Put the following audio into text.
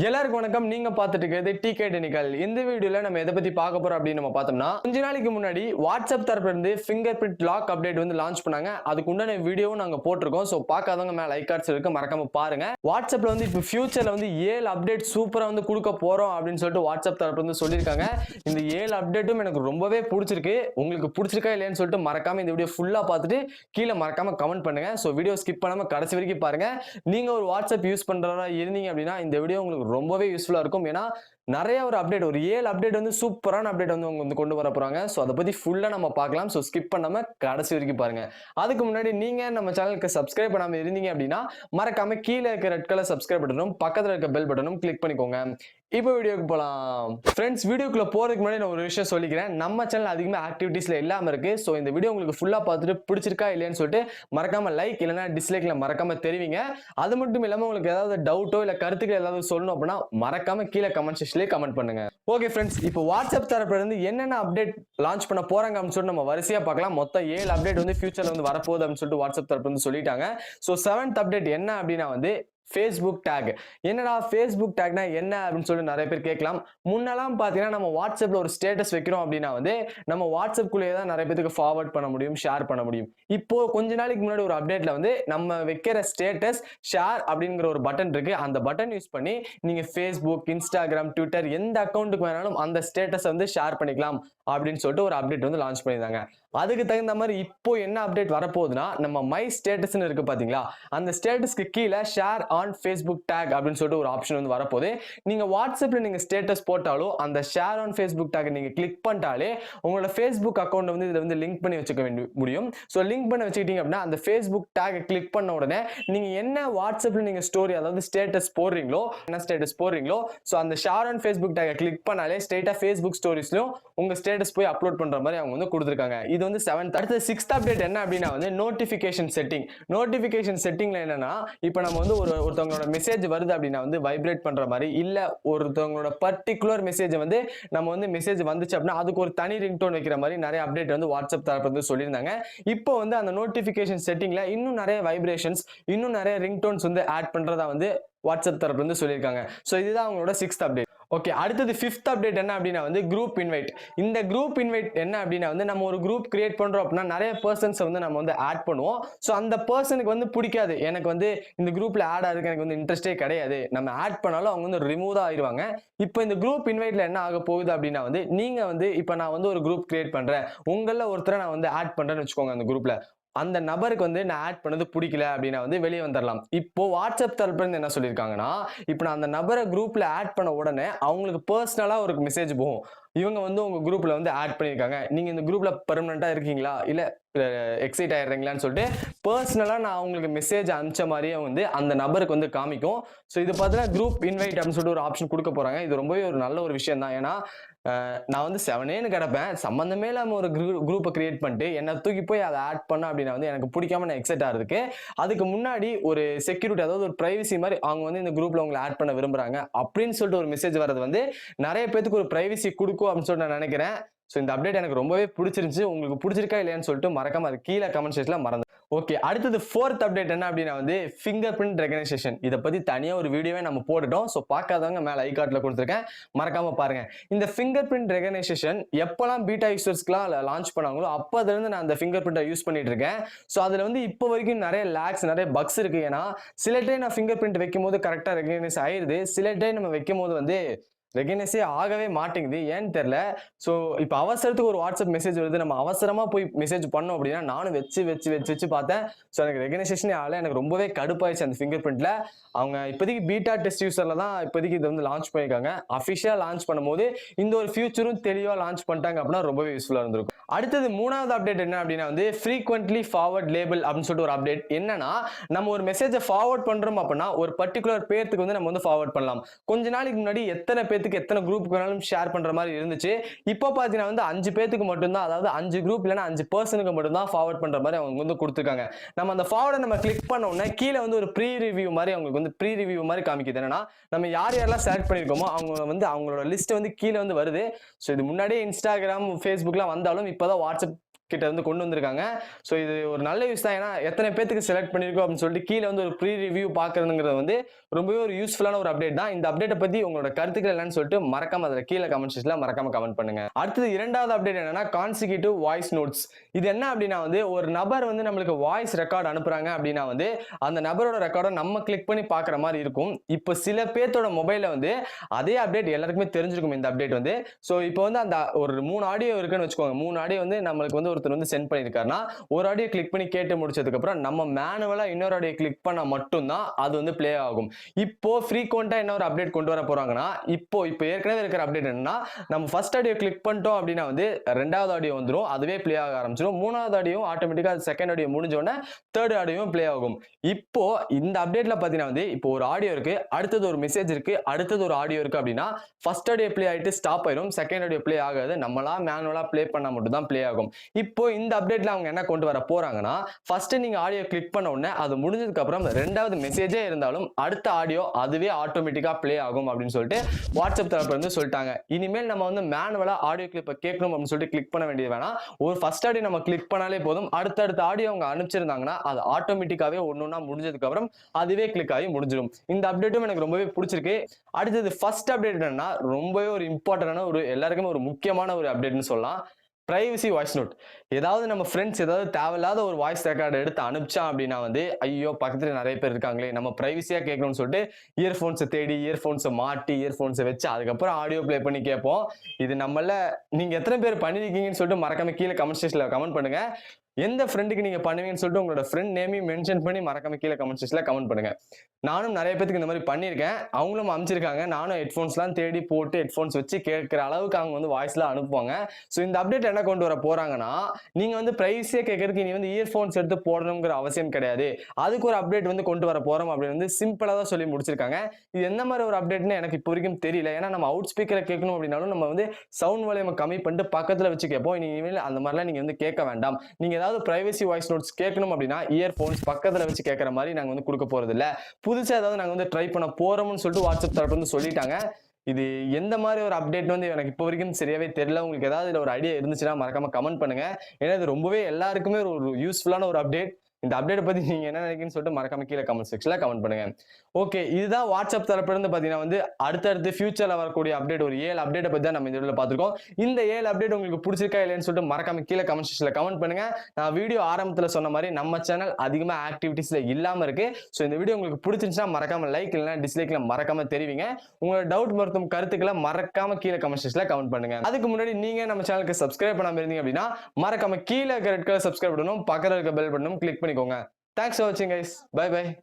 எல்லாருக்கும் வணக்கம். நீங்க பார்த்துட்டு இருக்கிறது TECHANICAL. இந்த வீடியோல நம்ம எதை பத்தி பார்க்க போறோம் அப்படின்னு நம்ம பார்த்தோம்னா, கொஞ்ச நாளைக்கு முன்னாடி வாட்ஸ்அப் தரப்புல இருந்து ஃபிங்கர் பிரிண்ட் லாக் அப்டேட் வந்து லான்ச் பண்ணாங்க. அதுக்கு உண்டான வீடியோவும் நாங்க போட்டிருக்கோம். சோ பார்க்காதவங்க மேல ஐகார்ட்ஸ் இருக்கு, மறக்காம பாருங்க. வாட்ஸ்அப்ல வந்து இப்போ ஃபியூச்சர்ல வந்து 7 அப்டேட் சூப்பரா வந்து கொடுக்க போறோம் அப்படின்னு சொல்லிட்டு வாட்ஸ்அப் தரப்புல இருந்து சொல்லியிருக்காங்க. இந்த 7 அப்டேட்டும் எனக்கு ரொம்பவே பிடிச்சிருக்கு. உங்களுக்கு பிடிச்சிருக்கா இல்லையான்னு சொல்லிட்டு மறக்காம இந்த வீடியோ ஃபுல்லா பார்த்துட்டு கீழே மறக்காம கமெண்ட் பண்ணுங்க. சோ வீடியோ ஸ்கிப் பண்ணாம கடைசி வரைக்கும் பாருங்க. நீங்க ஒரு வாட்ஸ்அப் யூஸ் பண்றவரா இருந்தீங்க அப்படின்னா இந்த வீடியோ உங்களுக்கு ரொம்பவே யூஸ்ஃபுல்லா இருக்கும். ஏன்னா நிறைய ஒரு அப்டேட், ஒரு 7 அப்டேட் வந்து சூப்பரான அப்டேட் வந்து அவங்க வந்து கொண்டு வர போறாங்க. சோ அதை பத்தி ஃபுல்லா நம்ம பார்க்கலாம். சோ ஸ்கிப் பண்ணாம கடைசி வரைக்கும் பாருங்க. அதுக்கு முன்னாடி நீங்க நம்ம சேனலுக்கு சப்ஸ்கிரைப் பண்ணாம இருந்தீங்க அப்படின்னா மறக்காம கீழே இருக்க ரெட் கலர் சப்ஸ்கிரைப் பட்டனும் பக்கத்துல இருக்க பெல் பட்டனும் கிளிக் பண்ணிக்கோங்க. இப்போ வீடியோக்கு போலாம். ஃப்ரெண்ட்ஸ், வீடியோக்குள்ள போறதுக்கு முன்னாடி நான் ஒரு விஷயம் சொல்லிக்கிறேன். நம்ம சேனல் அதிகமா ஆக்டிவிட்டீஸ்ல இல்லாம இருக்கு. சோ இந்த வீடியோ உங்களுக்கு ஃபுல்லா பார்த்துட்டு பிடிச்சிருக்கா இல்லையான்னு சொல்லிட்டு மறக்காம லைக் இல்லைன்னா டிஸ்லைக்ல மறக்காம தெரிவிங்க. அது மட்டும் இல்லாம உங்களுக்கு ஏதாவது டவுட்டோ இல்ல கருத்துக்கள் ஏதாவது சொல்லணும் அப்படின்னா மறக்காம கீழே கமெண்ட் செக்ஷன்லயே கமெண்ட் பண்ணுங்க. ஓகே ஃப்ரெண்ட்ஸ், இப்போ வாட்ஸ்அப் தரப்புல இருந்து என்னென்ன அப்டேட் லான்ச் பண்ண போறாங்க அப்படின்னு சொல்லிட்டு நம்ம வரிசையா பார்க்கலாம். மொத்தம் 7 அப்டேட் வந்து ஃபியூச்சர்ல வந்து வரப்போகுது அப்படின்னு சொல்லிட்டு வாட்ஸ்அப் தரப்புல இருந்து சொல்லிட்டாங்க. சோ 7th அப்டேட் என்ன அப்படின்னா வந்து Facebook டேக். என்னடா Facebook டேக்னா என்ன அப்படின்னு சொல்லி நிறைய பேர் கேட்கலாம். முன்னெல்லாம் பாத்தீங்கன்னா நம்ம வாட்ஸ்அப்ல ஒரு ஸ்டேட்டஸ் வைக்கிறோம் அப்படின்னா வந்து நம்ம வாட்ஸ்அப் குள்ளேயே தான் நிறைய பேருக்கு ஃபார்வர்ட் பண்ண முடியும், ஷேர் பண்ண முடியும். இப்போ கொஞ்ச நாளைக்கு முன்னாடி ஒரு அப்டேட்ல வந்து நம்ம வைக்கிற ஸ்டேட்டஸ் ஷேர் அப்படிங்கிற ஒரு பட்டன் இருக்கு. அந்த பட்டன் யூஸ் பண்ணி நீங்க Facebook, Instagram, Twitter எந்த அக்கௌண்ட்டுக்கு வேணாலும் அந்த ஸ்டேட்டஸ் வந்து ஷேர் பண்ணிக்கலாம் அப்படின்னு சொல்லிட்டு ஒரு அப்டேட் வந்து லான்ச் பண்ணியிருந்தாங்க. அதுக்கு தகுந்த மாதிரி இப்போ என்ன அப்டேட் வரப்போகுதுன்னா, நம்ம மை ஸ்டேட்டஸ்னு இருக்கு பாத்தீங்களா, அந்த ஸ்டேட்டஸ்க்கு கீழே ஷேர் ஆன் Facebook டேக் அப்படின்னு சொல்லிட்டு ஒரு ஆப்ஷன் வந்து வரப்போகுது. நீங்க வாட்ஸ்அப்ல நீங்க ஸ்டேட்டஸ் போட்டாலும் அந்த ஷேர் ஆன் Facebook டேக் நீங்க கிளிக் பண்ணிட்டாலே உங்களோட Facebook அக்கௌண்ட் வந்து இதுல வந்து லிங்க் பண்ணி வச்சுக்க முடியும். சோ லிங்க் பண்ணி வச்சுக்கிட்டீங்க அப்படின்னா அந்த Facebook டேக் கிளிக் பண்ண உடனே நீங்க என்ன வாட்ஸ்அப்ல நீங்க ஸ்டோரி அதாவது ஸ்டேட்டஸ் போடுறீங்களோ, என்ன ஸ்டேட்டஸ் போடுறீங்களோ, சோ அந்த share on Facebook take click பண்ணாலே ஸ்ட்ரைட்டா Facebook ஸ்டோரிஸ்லயும் உங்க ஸ்டேட்டஸ் போய் அப்லோட் பண்ற மாதிரி அவங்க வந்து கொடுத்திருக்காங்க. இது வந்து 7th. அடுத்து 6th அப்டேட் என்ன அப்படின்னா வந்து நோட்டிபிகேஷன் செட்டிங். நோட்டிபிகேஷன் செட்டிங்ல என்னன்னா, இப்போ நம்ம வந்து ஒருத்தவங்களோட மெசேஜ் வருது அப்படின்னா வந்து வைப்ரேட் பண்ற மாதிரி, இல்ல ஒருத்தவங்களோட பர்டிகுலர் மெசேஜ் வந்து நம்ம வந்து மெசேஜ் வந்துச்சு அப்படின்னா அதுக்கு ஒரு தனி ரிங்டோன் வைக்கிற மாதிரி நிறைய அப்டேட் வந்து வாட்ஸ்அப் தரப்பு வந்து சொல்லியிருந்தாங்க. இப்போ வந்து அந்த நோட்டிபிகேஷன் செட்டிங்ல இன்னும் நிறைய வைப்ரேஷன்ஸ், இன்னும் நிறைய ரிங்டோன்ஸ் வந்து ஆட் பண்றதா வந்து வாட்ஸ்அப் தரப்புல இருந்து சொல்லியிருக்காங்க. சோ இதுதான் அவங்களோட 6th அப்டேட். ஓகே, அடுத்தது 5th அப்டேட் என்ன அப்படின்னா வந்து குரூப் இன்வைட். இந்த குரூப் இன்வைட் என்ன அப்படின்னா வந்து நம்ம ஒரு குரூப் கிரியேட் பண்றோம் அப்படின்னா நிறைய பர்சன்ஸ் வந்து நம்ம வந்து ஆட் பண்ணுவோம். சோ அந்த பர்சனுக்கு வந்து பிடிக்காது, எனக்கு வந்து இந்த குரூப்ல ஆட் ஆகிறதுக்கு எனக்கு வந்து இன்ட்ரெஸ்டே கிடையாது, நம்ம ஆட் பண்ணாலும் அவங்க வந்து ரிமூவ் தான் ஆயிடுவாங்க. இப்போ இந்த குரூப் இன்வைட்ல என்ன ஆக போகுது அப்படின்னா வந்து நீங்க வந்து இப்போ நான் வந்து ஒரு குரூப் கிரியேட் பண்றேன், உங்கள ஒருத்தரை நான் வந்து ஆட் பண்றேன்னு வச்சுக்கோங்க. அந்த குரூப்ல அந்த நபருக்கு வந்து நான் ஆட் பண்ணது பிடிக்கல அப்படின்னா வந்து வெளியே வந்துடலாம். இப்போ வாட்ஸ்அப் தரப்புல இருந்து என்ன சொல்லியிருக்காங்கன்னா, இப்போ நான் அந்த நபரை குரூப்ல ஆட் பண்ண உடனே அவங்களுக்கு பர்சனலா ஒரு மெசேஜ் போகும், இவங்க வந்து உங்க குரூப்ல வந்து ஆட் பண்ணிருக்காங்க, நீங்க இந்த குரூப்ல பெர்மனண்டா இருக்கீங்களா இல்ல எக்ஸைட் ஆயிடுறீங்களான்னு சொல்லிட்டு பர்சனலா நான் உங்களுக்கு மெசேஜ் அனுப்பிச்ச மாதிரியே வந்து அந்த நபருக்கு வந்து காமிக்கும். ஸோ இது பார்த்தீங்கன்னா குரூப் இன்வைட் அப்படின்னு சொல்லிட்டு ஒரு ஆப்ஷன் கொடுக்க போறாங்க. இது ரொம்பவே ஒரு நல்ல ஒரு விஷயம் தான். ஏன்னா நான் வந்து 7 கிடப்பேன், சம்பந்தமே இல்லாம ஒரு குரூப்பை கிரியேட் பண்ணிட்டு என்ன தூக்கி போய் அதை ஆட் பண்ண அப்படின்னா வந்து எனக்கு பிடிக்காம நான் எக்ஸைட் ஆகிறதுக்கு அதுக்கு முன்னாடி ஒரு செக்யூரிட்டி அதாவது ஒரு பிரைவசி மாதிரி அவங்க வந்து இந்த குரூப்ல உங்களை ஆட் பண்ண விரும்புறாங்க அப்படின்னு சொல்லிட்டு ஒரு மெசேஜ் வர்றது வந்து நிறைய பேருக்கு ஒரு பிரைவசி கொடுக்கும் அப்படின்னு சொல்லிட்டு நான் நினைக்கிறேன். சோ இந்த அப்டேட் எனக்கு ரொம்பவே பிடிச்சிருந்துச்சு. உங்களுக்கு பிடிச்சிருக்கா இல்லையான்னு சொல்லிட்டு மறக்காம அது கீழே கமெண்ட் செக்ஷன்ல மறந்து. ஓகே, அடுத்தது 4th அப்டேட் என்ன அப்படின்னா வந்து ஃபிங்கர் பிரிண்ட் ரெகனைசேஷன். இதை பத்தி தனியா ஒரு வீடியோவே நம்ம போட்டுட்டோம். சோ பார்க்காதவங்க மேல ஐகார்ட்ல கொடுத்துருக்கேன், மறக்காம பாருங்க. இந்த ஃபிங்கர் பிரிண்ட் ரெகனைசேஷன் எப்பெல்லாம் பீட்டா யூசர்ஸ்க்குலாம் லான்ச் பண்ணாங்களோ அப்போதுல இருந்து நான் அந்த ஃபிங்கர் பிரிண்டை யூஸ் பண்ணிட்டு இருக்கேன். சோ அதுல வந்து இப்போ வரைக்கும் நிறைய லேக்ஸ், நிறைய பக்ஸ் இருக்கு. ஏன்னா சில டைம் நான் ஃபிங்கர் பிரிண்ட் வைக்கும் போது கரெக்டா ரெகனைஸ் ஆயிருது, சில டைம் நம்ம வைக்கும் போது வந்து ரெகனைஸே ஆகவே மாட்டேங்குது, ஏன்னு தெரியல. சோ இப்போ அவசரத்துக்கு ஒரு வாட்ஸ்அப் மெசேஜ் வருது, நம்ம அவசரமா போய் மெசேஜ் பண்ணோம் அப்படின்னா நானும் வச்சு பார்த்தேன். ஸோ எனக்கு ரெகனைசேஷனே ஆகல, எனக்கு ரொம்பவே கடுப்பாயிடுச்சு அந்த ஃபிங்கர் பிரிண்ட்ல. அவங்க இப்போதைக்கு பீட்டா டெஸ்ட் யூசர்ல தான் இப்போதைக்கு இது வந்து லான்ச் பண்ணியிருக்காங்க. அஃபிஷியலா லான்ச் பண்ணும்போது இந்த ஒரு ஃபியூச்சரும் தெளிவா லான்ச் பண்ணிட்டாங்க அப்படின்னா ரொம்பவே யூஸ்ஃபுல்லா இருந்திருக்கும். அடுத்தது 3வது அப்டேட் என்ன அப்படின்னா வந்து ஃப்ரீக்வென்ட்லி ஃபார்வர்ட் லேபிள் அப்படின்னு சொல்லிட்டு ஒரு அப்டேட். என்னன்னா நம்ம ஒரு மெசேஜை ஃபார்வர்ட் பண்றோம் அப்படின்னா ஒரு பர்டிகுலர் பேருக்கு வந்து நம்ம வந்து ஃபார்வர்ட் பண்ணலாம். கொஞ்ச நாளைக்கு முன்னாடி எத்தனை பேருக்கு எத்தனை குரூப்புக்கு வேணாலும் ஷேர் பண்ற மாதிரி இருந்துச்சு. இப்போ பாத்தீங்கன்னா வந்து 5 பேருக்கு மட்டும்தான், அதாவது 5 குரூப் இல்லைன்னா 5 பர்சனுக்கு மட்டும்தான் ஃபார்வர்ட் பண்ற மாதிரி அவங்க வந்து கொடுத்துருக்காங்க. நம்ம அந்த ஃபார்வர்டை நம்ம கிளிக் பண்ண உடனே கீழே வந்து ஒரு ப்ரீ ரிவ்யூ மாதிரி அவங்களுக்கு வந்து ப்ரீ ரிவ்யூ மாதிரி காமிக்குது. என்னன்னா நம்ம யாரெல்லாம் செலக்ட் பண்ணிருக்கோமோ அவங்க வந்து அவங்களோட லிஸ்ட் வந்து கீழே வந்து வருது. ஸோ இது முன்னாடியே இன்ஸ்டாகிராம், ஃபேஸ்புக்லாம் வந்தாலும் இப்போதான் வாட்ஸ்அப் கிட்ட வந்து கொண்டு வந்திருக்காங்க. சோ இது ஒரு நல்ல யூஸ் தான். ஏன்னா எத்தனை பேருக்கு செலக்ட் பண்ணிருக்கோம் அப்படின்னு சொல்லிட்டு கீழே வந்து ஒரு ப்ரீ ரிவ்யூ பாக்குறதுங்கிறது வந்து ரொம்பவே ஒரு யூஸ்ஃபுல்லான ஒரு அப்டேட் தான். இந்த அப்டேட்டை பத்தி உங்களோட கருத்துக்கள் என்னன்னு சொல்லிட்டு மறக்காம அதுல கீழே கமெண்ட் செக்ஷன்ல மறக்காம கமெண்ட் பண்ணுங்க. அடுத்தது இரண்டாவது அப்டேட் என்னன்னா கான்சிக்யூட்டிவ் வாய்ஸ் நோட்ஸ். இது என்ன அப்படின்னா வந்து ஒரு நபர் வந்து நம்மளுக்கு வாய்ஸ் ரெக்கார்ட் அனுப்புறாங்க அப்படின்னா வந்து அந்த நபரோட ரெக்கார்டை நம்ம கிளிக் பண்ணி பார்க்குற மாதிரி இருக்கும். இப்போ சில பேர்த்தோட மொபைலில் வந்து அதே அப்டேட் எல்லாருக்குமே தெரிஞ்சிருக்கும் இந்த அப்டேட் வந்து. ஸோ இப்போ வந்து அந்த ஒரு 3 ஆடியோ இருக்குன்னு வச்சுக்கோங்க. 3 ஆடியோ வந்து நம்மளுக்கு வந்து ஒருத்தர் வந்து சென்ட் பண்ணியிருக்காருன்னா ஒரு ஆடியோ கிளிக் பண்ணி கேட்டு முடிச்சதுக்கப்புறம் நம்ம மேனுவலாக இன்னொரு ஆடியோ கிளிக் பண்ணால் மட்டும்தான் அது வந்து ப்ளே ஆகும். இப்போ ஃப்ரீக்வெண்ட்டாக என்ன ஒரு அப்டேட் கொண்டு வர போறாங்கன்னா இப்போ ஏற்கனவே இருக்கிற அப்டேட் என்னன்னா நம்ம ஃபர்ஸ்ட் ஆடியோ கிளிக் பண்ணிட்டோம் அப்படின்னா வந்து ரெண்டாவது ஆடியோ வந்துடும், அதுவே ப்ளே ஆக ஆரம்பிச்சிடும். மூணாவது ஆடியோ ஆட்டோமேட்டிக்காக அது செகண்ட் ஆடியோ முடிஞ்ச உடனே தேர்ட் ஆடியோவும் ப்ளே ஆகும். இப்போ இந்த அப்டேட்ல பாத்தீங்கன்னா வந்து இப்போ ஒரு ஆடியோ இருக்கு, அடுத்தது ஒரு மெசேஜ் இருக்கு, அடுத்தது ஒரு ஆடியோ இருக்கு அப்படின்னா ஃபர்ஸ்ட் ஆடியோ ப்ளே ஆயிட்டு ஸ்டாப் ஆயிடும், செகண்ட் ஆடியோ ப்ளே ஆகாது. நம்மளா மேனுவலா ப்ளே பண்ணா மட்டும் தான் ப்ளே ஆகும். இப்போ இந்த அப்டேட்ல அவங்க என்ன கொண்டு வர போறாங்கன்னா ஃபர்ஸ்ட் நீங்க ஆடியோ கிளிக் பண்ண உடனே அது முடிஞ்சதுக்கு அப்புறம் ரெண்டாவது மெசேஜே இருந்தாலும் அடுத்த ஆடியோ அதுவே ஆட்டோமேட்டிக்கா ப்ளே ஆகும் அப்படின்னு சொல்லிட்டு வாட்ஸ்அப் தரப்புல இருந்து சொல்லிட்டாங்க. இனிமேல் நம்ம வந்து மேனுவலா ஆடியோ கிளிப்பை கேட்கணும் அப்படின்னு சொல்லிட்டு கிளிக் பண்ண வேண்டியது வேணாம். ஒரு ஃபர்ஸ்ட் ஆடியோ நம்ம கிளிக் பண்ணாலே போதும், அடுத்தடுத்த ஆடியோ அவங்க அனுப்பிச்சிருந்தாங்கன்னா அது ஆட்டோமேட்டிக்காவே ஒன்னொன்னா முடிஞ்சதுக்கு அப்புறம் அதுவே கிளிக் ஆகி முடிஞ்சிடும். இந்த அப்டேட்டும் எனக்கு ரொம்பவே பிடிச்சிருக்கு. அடுத்தது ஃபர்ஸ்ட் அப்டேட் என்னன்னா ரொம்பவே ஒரு இம்பார்ட்டன்டான ஒரு எல்லாருக்குமே ஒரு முக்கியமான ஒரு அப்டேட்னு சொல்லலாம். Privacy voice note. ஏதாவது நம்ம ஃப்ரெண்ட்ஸ் ஏதாவது தேவையில்லாத ஒரு வாய்ஸ் ரெக்கார்ட் எடுத்து அனுப்பிச்சான் அப்படின்னா வந்து ஐயோ பக்கத்துல நிறைய பேர் இருக்காங்களே நம்ம பிரைவசியா கேட்கணும்னு சொல்லிட்டு இயர்போன்ஸை தேடி இயர்போன்ஸை மாட்டி இயர்போன்ஸை வச்சு அதுக்கப்புறம் ஆடியோ ப்ளே பண்ணி கேட்போம். இது நம்மள நீங்க எத்தனை பேர் பண்ணிருக்கீங்கன்னு சொல்லிட்டு மறக்காம கீழே கமெண்ட் செக்ஷன்ல கமெண்ட் பண்ணுங்க. எந்த ஃப்ரெண்டுக்கு நீங்க பண்ணுவீங்கன்னு சொல்லிட்டு உங்களோட ஃப்ரெண்ட் நேமையும் மென்ஷன் பண்ணி மறக்காம கீழே கமெண்ட் செக்ஷன்ல கமெண்ட் பண்ணுங்க. நானும் நிறைய பேருக்கு இந்த மாதிரி பண்ணியிருக்கேன், அவங்களும் அமைச்சிருக்காங்க. நானும் ஹெட்ஃபோன்ஸ்லாம் தேடி போட்டு ஹெட்ஃபோன்ஸ் வச்சு கேட்கிற அளவுக்கு அவங்க வந்து வாய்ஸ்லாம் அனுப்புவாங்க. ஸோ இந்த அப்டேட் என்ன கொண்டு வர போறாங்கன்னா நீங்க வந்து பிரைவசியா கேட்கறதுக்கு நீ வந்து இயர்போன்ஸ் எடுத்து போடணுங்கிற அவசியம் கிடையாது, அதுக்கு ஒரு அப்டேட் வந்து கொண்டு வர போறோம் அப்படின்னு வந்து சிம்பிளா தான் சொல்லி முடிச்சிருக்காங்க. இது எந்த மாதிரி ஒரு அப்டேட்னு எனக்கு இப்போ வரைக்கும் தெரியல. ஏன்னா நம்ம அவுட் ஸ்பீக்கரை கேட்கணும் அப்படின்னாலும் நம்ம வந்து சவுண்ட் வால்யூமை கம்மி பண்ணிட்டு பக்கத்துல வச்சு கேட்போம். இனிமேல் அந்த மாதிரிலாம் நீங்க வந்து கேட்க வேண்டாம். நீங்க ஏதாவது பிரைவசி வாய்ஸ் நோட்ஸ் கேட்கணும் அப்படின்னா இயர்போன்ஸ் பக்கத்துல வச்சு கேட்கற மாதிரி நாங்க வந்து கொடுக்க போறது இல்ல. புதுசா ஏதாவது நாங்க வந்து ட்ரை பண்ண போறோம்னு சொல்லிட்டு வாட்ஸ்அப் தரப்பு வந்து சொல்லிட்டாங்க. இது எந்த மாதிரி ஒரு அப்டேட் வந்து எனக்கு இப்போ வரைக்கும் சரியாவே தெரியல. உங்களுக்கு ஏதாவது இதுல ஒரு ஐடியா இருந்துச்சுன்னா மறக்காம கமெண்ட் பண்ணுங்க. ஏன்னா இது ரொம்பவே எல்லாருக்குமே ஒரு யூஸ்ஃபுல்லான ஒரு அப்டேட். இந்த அப்டேட் பத்தி நீங்க என்ன நினைக்கிறீங்கன்னு சொல்லிட்டு மறக்காம கீழே கமெண்ட் செக்ஷன்ல கமெண்ட் பண்ணுங்க. ஓகே, இதுதான் வாட்ஸ்அப் தரப்புல இருந்து பாத்தீங்கன்னா வந்து அடுத்தடுத்து ஃபியூச்சர்ல வரக்கூடிய அப்டேட் ஒரு 7 அப்டேட் பத்தி தான் நம்ம இந்த வீடியோல பார்த்திருக்கோம். இந்த 7 அப்டேட் உங்களுக்கு பிடிச்சிருக்கா இல்லைன்னு சொல்லிட்டு மறக்காம கீழே கமெண்ட் செக்ஷன்ல கமெண்ட் பண்ணுங்க. நான் வீடியோ ஆரம்பத்துல சொன்ன மாதிரி நம்ம சேனல் அதிகமா ஆக்டிவிட்டீஸ்ல இல்லாம இருக்கு. சோ இந்த வீடியோ உங்களுக்கு பிடிச்சிருந்துச்சுன்னா மறக்காம லைக் இல்லைன்னா டிஸ்லைக்ல மறக்காம தெரிவிங்க. உங்களோட டவுட் மற்றும் கருத்துக்களை மறக்காம கீழே கமெண்ட் செக்ஷன்ல கமெண்ட் பண்ணுங்க. அதுக்கு முன்னாடி நீங்க நம்ம சேனலுக்கு சப்ஸ்கிரைப் பண்ணாம இருந்தீங்க அப்படின்னா மறக்காம கீழே ரெட் கலர் சப்ஸ்கிரைப் பண்ணணும், பக்கத்துல இருக்க பெல் பட்டனும் கிளிக் பண்ணிக்கோங்க. Thanks for watching guys. Bye bye.